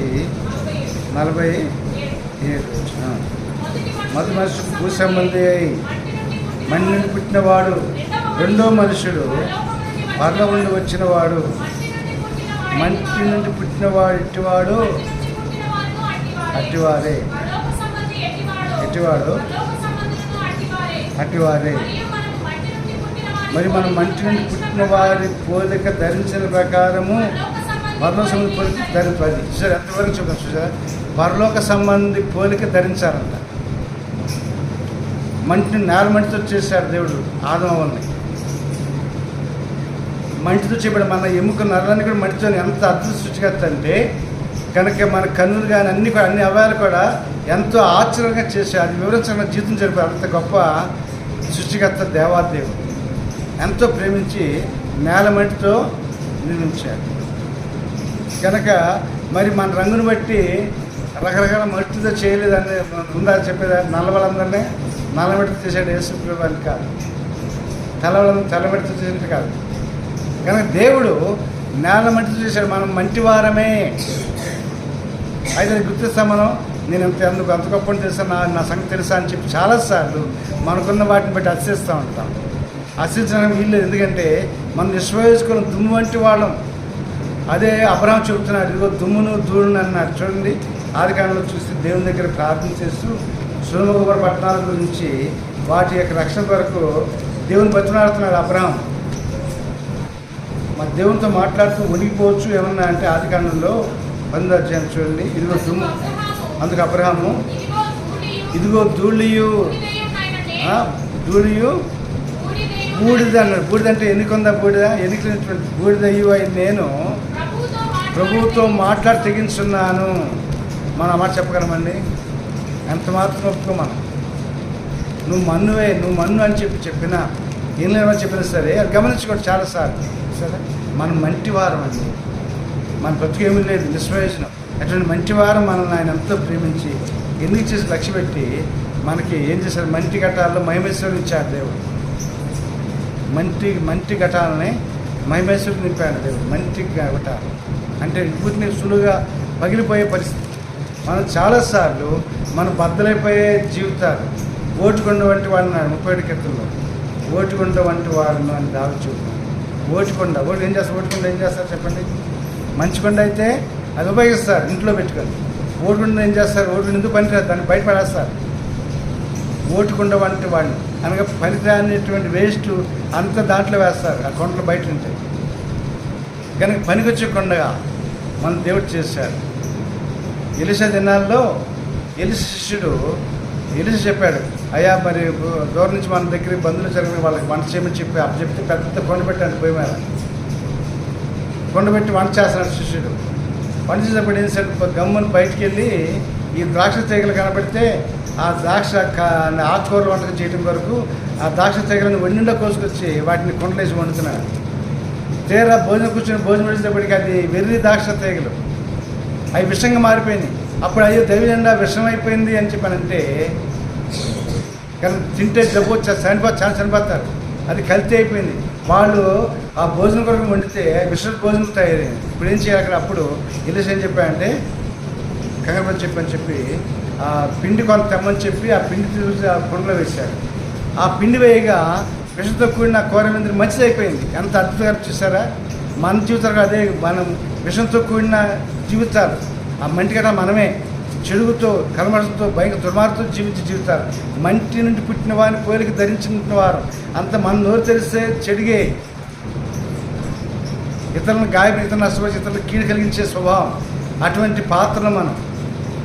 47 మొదటి మనిషి భూ సంబంధి అయి మట్టి నుండి పుట్టినవాడు, రెండో మనుషుడు పరలో నుండి వచ్చినవాడు, మంటి నుండి పుట్టినవాడు ఇట్టివాడు అట్టివారే అట్టివారే. మరి మనం మంటి నుండి పుట్టిన వారి పోలిక ధరించిన ప్రకారము పరలోక సంబంధి పోలిక ధరించాలి. చూసారు ఎంతవరకు చూద్దాం. చూసారా పరలోక సంబంధి పోలిక ధరించాలంట. నేల మంటితో చేశాడు దేవుడు ఆదమవల్ని. మంటితో చేయబడి మన ఎముక నరాన్ని కూడా మంటితో ఎంత అద్భుత సృష్టికర్త అంటే కనుక మన కన్నులు కానీ అన్ని అవయాలు కూడా ఎంతో ఆశ్చర్యంగా చేశాడు. అది వివరించకుండా జీవితం జరిపారు. అంత గొప్ప సృష్టికర్త దేవాదేవుడు ఎంతో ప్రేమించి నేల మట్టితో నిర్మించాడు. కనుక మరి మన రంగును బట్టి రకరకాల మట్టితో చేయలేదని ఉందా చెప్పేది. నల్లవాళ్ళందరినీ నల్లమట్టితో చేశాడు యేసుప్రభు అని కాదు, తెల్లమట్టితో చేసినట్టు కాదు. కనుక దేవుడు నేల మట్టితో చేశాడు. మనం మంటివారమే. అయితే గుర్తిస్తాం మనం. నేను అంత గొప్ప తెలుసా, నా సంగతి తెలుసా అని చెప్పి చాలాసార్లు మనకున్న వాటిని బట్టి అతిశిస్తూ ఉంటాం. అతిశించడానికి వీళ్ళు ఎందుకంటే మనం నిశ్వయించుకున్న దుమ్ము వంటి వాళ్ళం. అదే అబ్రహాం చెబుతున్నాడు, ఇదిగో దుమ్మును ధూళిని అన్నాడు. చూడండి ఆదికాండంలో చూస్తే దేవుని దగ్గర ప్రార్థన చేస్తూ సొదొమ గొమొర్రా పట్టణాల గురించి వాటి యొక్క రక్షణ కొరకు దేవుని బతిమాడుతున్నాడు అబ్రహాం. మన దేవునితో మాట్లాడుతూ ఉనిగిపోవచ్చు ఏమన్నా అంటే ఆదికాండంలో 12వ అధ్యాయం చూడండి. ఇదిగో దుమ్ము, అందుకు అబ్రహాము ఇదిగో ధూళియు బూడిద అన్నాడు. బూడిద అంటే ఎన్నికొందా బూడిద, ఎన్నికైనటువంటి బూడిదయ్యు అయి నేను ప్రభువుతో మాట్లాడి తెగించున్నాను. మనం ఆ మాట చెప్పగలమండి? ఎంత మాత్రం ఒప్పుకో మనం. నువ్వు మన్ను అని చెప్పినా ఏం లేవని చెప్పినా సరే అది గమనించుకోండి చాలాసార్లు. సరే మనం మంటివారం అండి, మన బ్రతుకేమీ లేదు, నిష్ప్రయోజనం. అటువంటి మంటివారం మనల్ని ఆయన ఎంతో ప్రేమించి ఎన్నిక చేసి లక్ష్య పెట్టి మనకి ఏం చేశారు, మంటి ఘటాల్లో మహిమేశ్వరుడు ఇచ్చాడు దేవుడు. మంటి ఘటాలని మహిమేశ్వరుడు నింపాడు దేవుడు. మంటి ఘటాలు అంటే వీటిని సులువుగా పగిలిపోయే పరిస్థితి. మనం చాలాసార్లు మనం బద్దలైపోయే జీవితాలు. ఓటుకొండ వంటి వాడు అన్నాడు 37 కీర్తనలో. ఓటుకొండ వంటి వాడు అని దావి చూపుతాం. ఓటుకొండ ఏం చేస్తారు? ఓటుకొండ ఏం చేస్తారు చెప్పండి? మంచి కొండ అయితే అది ఉపయోగిస్తారు ఇంట్లో పెట్టుకొని. ఓటుకొండ ఏం చేస్తారు? ఓటుకొండ ఎందుకు పనికిరాదు, దాన్ని బయటపడేస్తారు. ఓటుకొండ వంటి వాడిని అనగా పనికిరానిటువంటి వేస్ట్ అంతా దాంట్లో వేస్తారు. ఆ కొండలు బయట ఉంటాయి. కనుక పనికొచ్చే కొండగా మన దేవుడు చేశాడు. ఎలీషా దినాల్లో ఎలీషా చెప్పాడు, అయ్యా మరి దూరం నుంచి మన దగ్గరికి బంధువులు జరిగిన వాళ్ళకి వంట చేయమని చెప్పి చెప్తే పెద్ద కొండ పెట్టాడు పొయ్యి మీద. కొండ పెట్టి వంట చేస్తున్నాడు శిష్యుడు. వంట చేసేటప్పుడు ఏం చేశాడు, గమ్ముని బయటికి వెళ్ళి ఈ ద్రాక్ష తీగలు కనబడితే ఆ ద్రాక్ష ఆకుకూరలు వంటకం చేయడం వరకు ఆ ద్రాక్ష తీగలను వెన్నిండా కోసుకొచ్చి వాటిని కొండలేసి వండుతున్నాడు. తీరా భోజనం వేసేటప్పటికి అది వెర్రి ద్రాక్ష తీగలు అవి విషంగా మారిపోయినాయి. అప్పుడు అయ్యో దవి నిండా విషం అయిపోయింది అని చెప్పానంటే కానీ తింటే జబ్బు చాలా చనిపోతారు. అది కల్తీ అయిపోయింది. వాళ్ళు ఆ భోజనం కొరకు వండితే విష భోజనం తయారైంది. ఇప్పుడు ఏం చేయాలి? అక్కడ అప్పుడు ఎలీషా ఏం చెప్పాడంటే కంగారు చెప్పని చెప్పి ఆ పిండి కొంత తెమ్మని చెప్పి ఆ పిండి తీసి ఆ కొండలో వేశాడు. ఆ పిండి వేయగా విషంతో కూడిన కూర మీద మంచిది అయిపోయింది. ఎంత అద్భుతంగా చూసారా? మన జీవితాలు అదే, మనం విషంతో కూడిన జీవితాలు. ఆ మంటి గట మనమే చెడుగుతో కల్మషంతో భయంకర దుర్మార్గంతో జీవించే జీవితాలు. మంటి నుండి పుట్టిన వారిని పోలిక ధరించిన వారు అంత మన నోరు తెలిస్తే చెడిగే, ఇతరులను గాయపడి, ఇతరులను నష్టపరిచి, ఇతరులకు కీడు కలిగించే స్వభావం. అటువంటి పాత్రలు మనం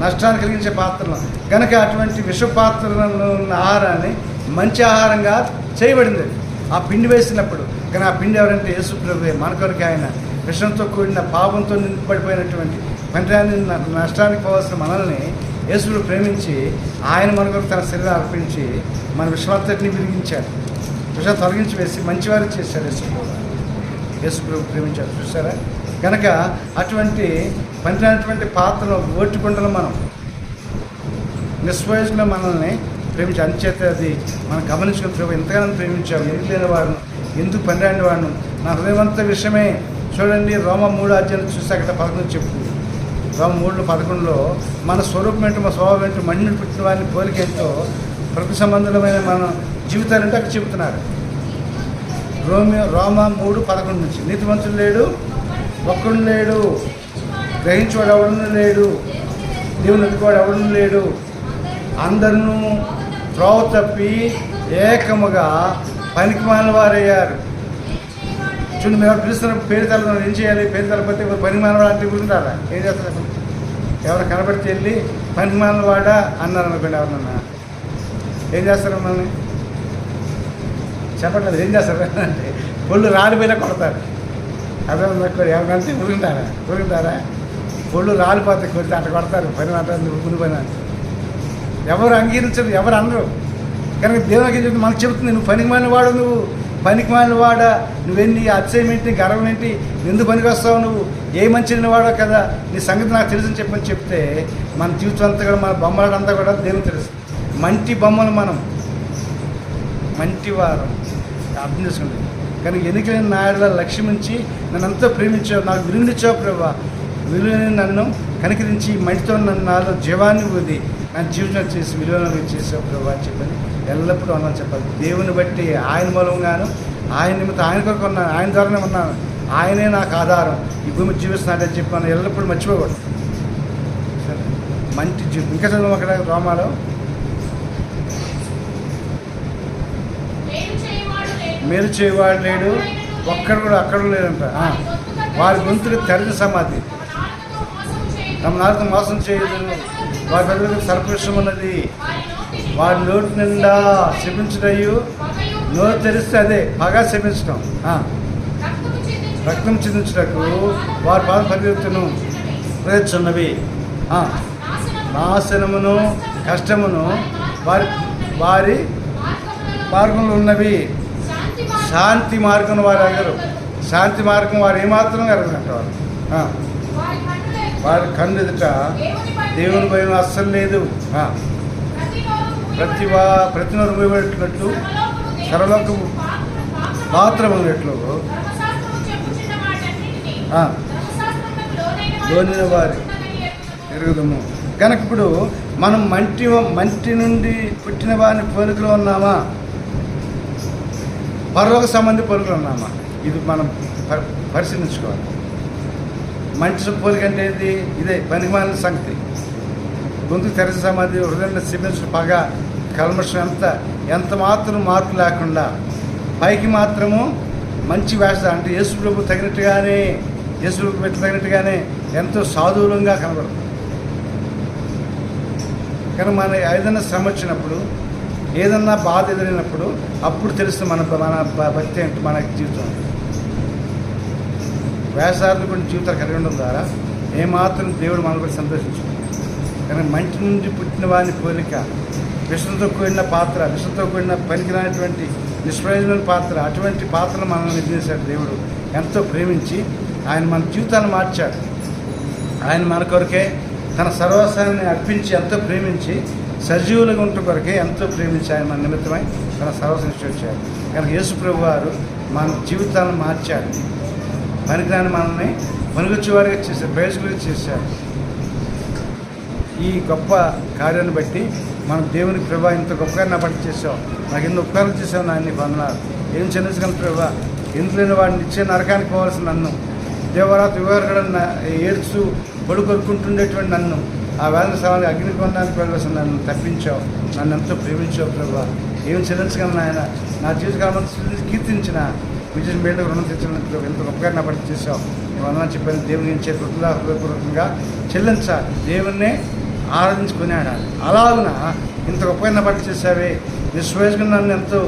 నష్టాన్ని కలిగించే పాత్రలు. కనుక అటువంటి విష పాత్రలలో ఉన్న ఆహారాన్ని మంచి ఆహారంగా చేయబడింది. ఆ పిండి వేసినప్పుడు కానీ ఆ పిండి ఎవరంటే యేసు ప్రభువే. మన కొరకు ఆయన విషంతో కూడిన పాపంతో నింపబడిపోయినటువంటి పంటాన్ని నష్టానికి పోవాల్సిన మనల్ని యేసుడు ప్రేమించి ఆయన మన కొరకు తన శరీరం అర్పించి మన విశ్వాసని విరిగించాడు. విషం తొలగించి వేసి మంచివారు చేశాడు యేసు ప్రభు ప్రేమించాడు. చూసారా? కనుక అటువంటి పంచినటువంటి పాత్రలు ఓట్టుకుండలు మనం నిస్వయసులో మనల్ని ప్రేమించి అంచేత అది మనం గమనించుకుని ప్రభు ఎంతగానో ప్రేమించావు. ఎందుకు లేని వాడును, ఎందుకు పనిరాని వాడును, నా హృదయవంత విషయమే. చూడండి, రోమ 3 చూసి అక్కడ 11 చెప్తుంది. రోమ 3:11 మన స్వరూపం ఏంటో, మన స్వభావం ఏంటో, మన్నుని పుట్టిన వారిని పోలికేంటో ప్రకృతి సంబంధమైన మన జీవితాలు ఏంటో అక్కడ చెబుతున్నారు. రోమ 3:11 నుంచి నీతిమంతుడు లేడు, ఒక్కడు లేడు, గ్రహించేవాడు ఎవడను లేడు, దేవుని ఎదుగువాడు ఎవడను లేడు, అందరూ త్రోవ తప్పి ఏకముగా పనికిమాలిన వారయ్యారు. చూడండి, మేము పిలుస్తున్న పేరు తల ఏం చేయాలి? పేరు తలపతి పనికిమాలిన అంటే గురింటారా? ఏం చేస్తారు? ఎవరు కనబడితే వెళ్ళి పనికిమాలిన వాడా అన్నారు అనుకోండి, ఎవరన్నా ఏం చేస్తారు? మనల్ని చెప్పట్లేదు. ఏం చేస్తారు అంటే పొళ్ళు రాలిపోయినా కొడతారు. అదే ఎవరికంటే ఉరుగుంటారా? పొళ్ళు రాలిపోతాయి, కొడితే అట్లా కొడతారు. పని మాట ఉరుకుని పని ఎవరు అంగీకరించరు, ఎవరు అనరు. కనుక దేవునికి చెప్తే మనకు చెబుతుంది, నువ్వు పనికిమాలిన వాడు, నువ్వు పనికిమాలిన వాడా, నువ్వెన్ని అతిశయం ఏంటి, గర్వం ఏంటి, ఎందుకు పనికి వస్తావు, నువ్వు ఏ మంచి వాడో కదా, నీ సంగతి నాకు తెలుసని చెప్పని చెప్తే మన జీవితం అంతా కూడా, మన బొమ్మలంతా కూడా దేవునికి తెలుసు. మంటి బొమ్మలు మనం, మంటి వారు అర్థం చేసుకుంది. కానీ ఎన్నికైన నాయుడుల లక్ష్యం నుంచి నన్ను ఎంతో ప్రేమించావు, నాకు విలువనిచ్చావు ప్రభా, విలువని నన్ను కనికరించి మట్టితో నన్ను నాలో జీవాన్ని ఊది నా జీవితం చేసి విలువలను చేసావు ప్రభా అని చెప్పని ఎల్లప్పుడూ అన్నాను చెప్పాలి. దేవుని బట్టి ఆయన మూలంగాను, ఆయన నిమిత్తం ఆయన కొరకు ఉన్నాను, ఆయన ద్వారానే ఉన్నాను, ఆయనే నాకు ఆధారం, ఈ భూమి జీవిస్తున్నాడని చెప్పాను. ఎల్లప్పుడూ మర్చిపోకూడదు. సరే, మంచి జీవితం. ఇంకా చదువు అక్కడ రోమాలో, మేలు చేయవాడు లేడు, ఒక్కడు కూడా అక్కడ లేదంట. వారి గొంతులు తెరచిన సమాధి, తమ నాలుగు మోసం చేయదు, వారి పెద్దలకు సర్పవిషం ఉన్నది, వారి నోటి నిండా శపించుటయు, నోరు తెరిస్తే అదే పగా శపించడం, రక్తం చిందించుటకు వారి పాద పరిగెత్తును ప్రయత్నున్నవి, నాశనమును కష్టమును వారి వారి మార్గంలో ఉన్నవి. శాంతి మార్గం వారు అడగరు, శాంతి మార్గం వారు ఏమాత్రం ఎరగనంట. వారి కన్ను ఎదుట దేవుని భయం అస్సలు లేదు. ప్రతి నోరు మూయబడినట్లు, సర్వలోకం పాత్రం ఉన్నట్లు లోనిన వారి ఎరుగుదము. కనుక ఇప్పుడు మనం మంటి నుండి పుట్టిన వారిని పోలికలో ఉన్నామా, పరలోక సంబంధి పోలికలు ఉన్నామా? ఇది మనం పరిశీలించుకోవాలి. మంచి పోలిక అంటే ఏంటి? ఇదే పనికిమాలిన సంగతి. గొంతు తెరచ సమాధి, హృదయంలో శిబించిన పగ, కల్మషం ఎంత మాత్రం మార్పు లేకుండా, పైకి మాత్రము మంచి వేష అంటే యేసు ప్రభు తగినట్టుగానే, యేసు ప్రభు పెట్టి తగినట్టుగానే ఎంతో సాధువులంగా కనబడుతుంది. కానీ మన ఏదైనా శ్రమ వచ్చినప్పుడు, ఏదన్నా బాధ ఎదురైనప్పుడు అప్పుడు తెలుస్తుంది మన భక్తి ఏంటి, మన జీవితం. వేషార్థులు కొన్ని జీవితాలు కలిగి ఉండడం ద్వారా ఏమాత్రం దేవుడు మన కూడా సంతోషించుకుంటాడు. కానీ మంచి నుండి పుట్టిన వారిని పోలిక, విషంతో కూడిన పాత్ర, విషంతో కూడిన పనికిరానటువంటి నిష్ప్రయోజనమైన పాత్ర, అటువంటి పాత్రను మనల్ని నిర్దేశాడు దేవుడు. ఎంతో ప్రేమించి ఆయన మన జీవితాన్ని మార్చాడు. ఆయన మన కొరకే తన సర్వస్వాన్ని అర్పించి ఎంతో ప్రేమించి సజీవులుగా ఉంటూ కొరకే ఎంతో ప్రేమించి ఆయన మన నిమిత్తమై తన సర్వస్వాన్ని ఇచ్చాడు. కనుక యేసు ప్రభు వారు మన జీవితాలను మార్చాడు. పనికిరాని మనల్ని పనికొచ్చేవారిగా చేశారు, ప్రయోజకులుగా చేశారు. ఈ గొప్ప కార్యాన్ని బట్టి మనం దేవునికి ప్రభా ఇంత గొప్పగా నా పట్టి చేసావు, నాకు ఎన్నో ఉపకారం చేసావు, నా నీకు అన్నారు. ఏం చెల్లించగలను ప్రభా, ఎందుకు వాడిని ఇచ్చే నరకానికి పోవాల్సిన నన్ను, దేవరాత్రి వివరణ ఏడ్చు పొడి కొరుక్కుంటుండేటువంటి నన్ను, ఆ వేదన సవాలు అగ్నికొండానికి వెళ్ళవలసిన నన్ను తప్పించావు, నన్ను ఎంతో ప్రేమించావు ప్రభా. ఏం చెల్లించగలను ఆయన, నా జీవితకాలం కీర్తించిన విజయం బయటకు రుణం తెచ్చినందుకు ఎంత గొప్పగా నా పట్టి చేసావు. నేను చెప్పాను, దేవుని నుంచి హృదయపూర్వకంగా చెల్లించాలి, దేవుణ్ణే ఆరాధించుకునేడాలి. అలాగున ఇంత గొప్పగా పట్టి చేసావే, విశ్వేషంగా నన్ను ఎంతో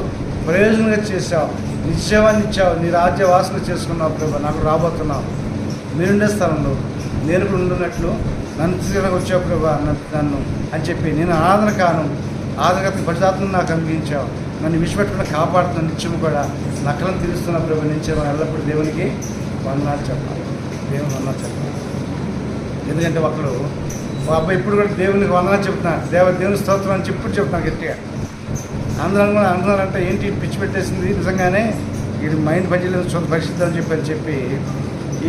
ప్రయోజనంగా చేసావు, నిశ్చయాన్ని ఇచ్చావు, నీ రాజ్య వాసన చేసుకున్నావు ప్రభా. నాకు రాబోతున్నావు మీరుండే స్థలంలో నేను కూడా ఉండున్నట్లు నన్ను తీసుకుని వచ్చావు ప్రభా నన్ను అని చెప్పి, నేను ఆరాధన కాను, ఆదరగత పరిశుద్ధాత్మను నాకు అందించావు, నన్ను విడిచిపెట్టకుండా కాపాడుతున్న నిత్యం కూడా నకలను తీరుస్తున్న ప్రభు నుంచి మనం ఎల్లప్పుడూ దేవునికి వందనాలు చెప్పాలి. దేవుని వందనాలు చెప్పాలి. ఎందుకంటే ఒకడు అబ్బాయి ఇప్పుడు కూడా దేవునికి వందనాలు చెప్తున్నాను, దేవుని స్తోత్రం అని ఇప్పుడు చెప్తున్నాను గట్టిగా. అందరూ కూడా అంటున్నారంటే ఏంటి పిచ్చి పెట్టేసింది, నిజంగానే వీడి మైండ్ పనిచేయలేదు, సొంత పరిశుద్ధం అని చెప్పి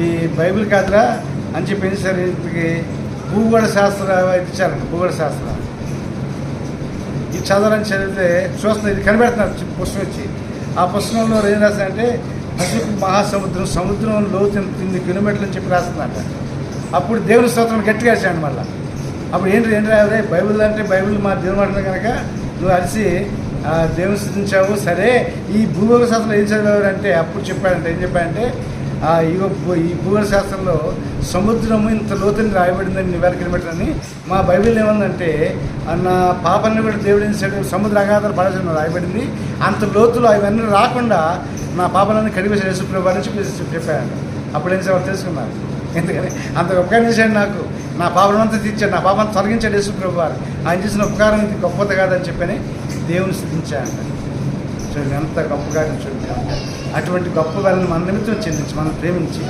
ఈ బైబిల్ కాదురా అని చెప్పి ఏం సార్ ఇంటికి భూగోళ శాస్త్ర ఇచ్చారంట. భూగోళ శాస్త్రం ఈ చదవాలని చదివితే చూస్తున్నా, ఇది కనిపెడుతున్నారు పుస్తకం వచ్చి. ఆ పుస్తకంలో ఏం రాస్తారంటే పసిఫిక్ మహాసముద్రం, సముద్రం లోతు 8 కిలోమీటర్లు అని చెప్పి రాస్తుందంట. అప్పుడు దేవుని స్తోత్రం గట్టిగా వేసాడు మళ్ళీ. అప్పుడు ఏంటి రాయరే బైబిల్ అంటే బైబిల్ మా దేవుని మాట కనుక నువ్వు అరిసి దేవుని స్థుతించావు, సరే ఈ భూగోళ శాస్త్రంలో ఏం చదివారు అంటే అప్పుడు చెప్పాడంటే ఏం చెప్పాడంటే ఈ భూగోళ శాస్త్రంలో సముద్రము ఇంత లోతుని రాయబడిందని 1000 కిలోమీటర్లు అని. మా బైబిల్ ఏమందంటే నా పాపాన్ని కూడా దేవుడు ఏం చేశాడు, సముద్ర అగాధాలు పడాల్సిన రాయబడింది, అంత లోతులు అవన్నీ రాకుండా నా పాపాలన్నీ కడిగేసాడు యేసుప్రభు అని చెప్పాడు. అప్పుడు ఏం చేయాలి తెలుసుకున్నారు, ఎందుకని అంత ఉపకారం చేశాడు నాకు, నా పాపనంతా తీర్చాడు, నా పాపాన్ని తొలగించాడు యేసుప్రభు వారు, ఆయన చేసిన ఉపకారం ఇది గొప్పది కాదని చెప్పని దేవుని స్థుతించాడు. చూడండి ఎంత గొప్ప కార్యం చూడండి. అటువంటి గొప్ప వారిని మన నిమిత్తం చెందించి మనం ప్రేమించి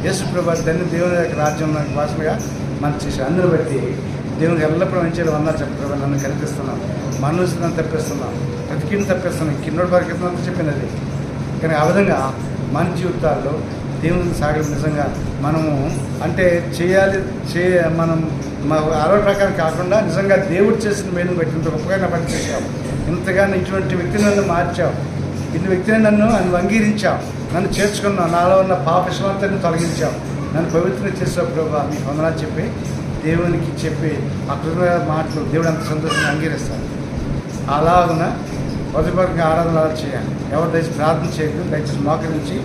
యేసుప్రభు దాన్ని దేవుని యొక్క రాజ్యంలో భాషలుగా మనం చేసాం. అందుని బట్టి దేవునికి ఎల్లప్పుడూ మంచిగా వందలు చెప్పడం నన్ను కనిపిస్తున్నాను, మనుషులను తప్పిస్తున్నాను, ప్రతికిని తప్పిస్తున్నాను, కిందోడి వరకు చెప్పినది. కానీ ఆ విధంగా మన జీవితాల్లో దేవునికి సాగడం నిజంగా మనము అంటే మనం మా అలవాటు ప్రకారం కాకుండా నిజంగా దేవుడు చేసిన మేలును బట్టి ఇంత గొప్పగా పని చేశావు, ఇంతగా ఇటువంటి వ్యక్తిని నన్ను మార్చావు, ఇన్ని వ్యక్తిని నన్ను అంగీకరించావు, నన్ను చేర్చుకున్నావు, నాలో ఉన్న పాపశమంతాన్ని తొలగించావు, నన్ను పవిత్రంగా చేసావు ప్రభా, మీకు వందనాలు చెప్పి దేవునికి చెప్పి ఆ కృతజ్ఞత మాటలు దేవుడు అంత సంతోషంగా అంగీకరిస్తాడు. అలాగున హృదయపూర్వకంగా ఆరాధన చేయాలి. ఎవరు దయచేసి ప్రార్థన చేయదు, దయచేసి మోకరించి